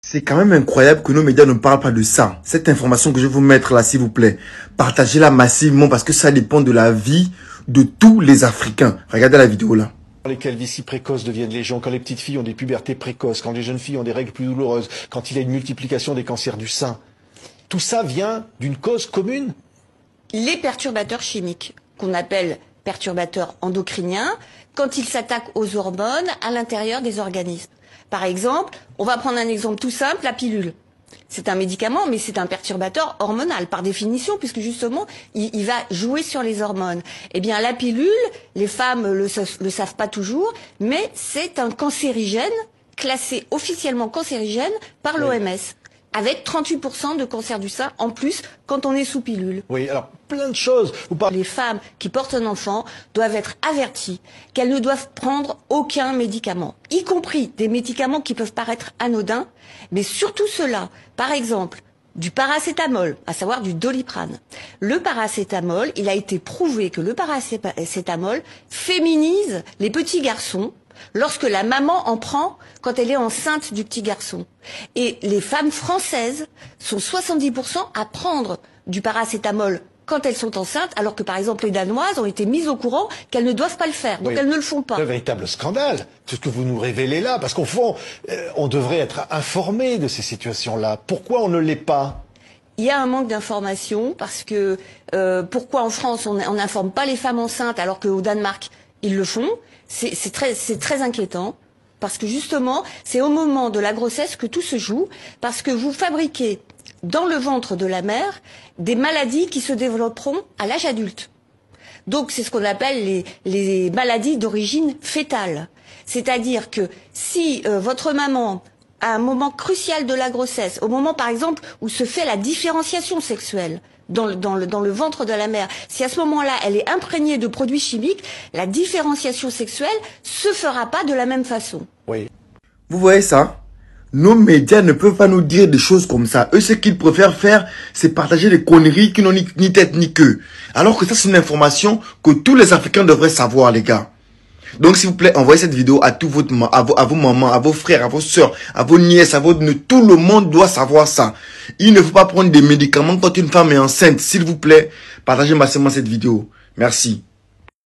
C'est quand même incroyable que nos médias ne parlent pas de ça. Cette information que je vais vous mettre là, s'il vous plaît, partagez-la massivement parce que ça dépend de la vie de tous les Africains. Regardez la vidéo là. Quand les calvities précoces deviennent légion, quand les petites filles ont des pubertés précoces, quand les jeunes filles ont des règles plus douloureuses, quand il y a une multiplication des cancers du sein, tout ça vient d'une cause commune. Les perturbateurs chimiques, qu'on appelle perturbateurs endocriniens, quand ils s'attaquent aux hormones à l'intérieur des organismes. Par exemple, on va prendre un exemple tout simple, la pilule. C'est un médicament, mais c'est un perturbateur hormonal, par définition, puisque justement, il va jouer sur les hormones. Eh bien, la pilule, les femmes le savent pas toujours, mais c'est un cancérigène, classé officiellement cancérigène par l'OMS. Avec 38% de cancer du sein en plus quand on est sous pilule. Oui, alors plein de choses. Les femmes qui portent un enfant doivent être averties qu'elles ne doivent prendre aucun médicament, y compris des médicaments qui peuvent paraître anodins, mais surtout ceux-là. Par exemple, du paracétamol, à savoir du Doliprane. Le paracétamol, il a été prouvé que le paracétamol féminise les petits garçons lorsque la maman en prend quand elle est enceinte du petit garçon. Et les femmes françaises sont 70% à prendre du paracétamol quand elles sont enceintes, alors que par exemple les Danoises ont été mises au courant qu'elles ne doivent pas le faire, donc elles ne le font pas. C'est un véritable scandale, tout ce que vous nous révélez là, parce qu'au fond, on devrait être informé de ces situations-là. Pourquoi on ne l'est pas ? Il y a un manque d'information, parce que pourquoi en France on n'informe pas les femmes enceintes alors qu'au Danemark ils le font? C'est très inquiétant, parce que justement, c'est au moment de la grossesse que tout se joue, parce que vous fabriquez dans le ventre de la mère des maladies qui se développeront à l'âge adulte. Donc c'est ce qu'on appelle les maladies d'origine fétale. C'est-à-dire que si votre maman, à un moment crucial de la grossesse, au moment par exemple où se fait la différenciation sexuelle, dans le ventre de la mère, si à ce moment-là, elle est imprégnée de produits chimiques, la différenciation sexuelle se fera pas de la même façon. Oui. Vous voyez ça? Nos médias ne peuvent pas nous dire des choses comme ça. Eux, ce qu'ils préfèrent faire, c'est partager des conneries qui n'ont ni tête ni queue. Alors que ça, c'est une information que tous les Africains devraient savoir, les gars. Donc, s'il vous plaît, envoyez cette vidéo à tous à vos mamans, à vos frères, à vos soeurs, à vos nièces, tout le monde doit savoir ça. Il ne faut pas prendre des médicaments quand une femme est enceinte. S'il vous plaît, partagez massivement cette vidéo. Merci.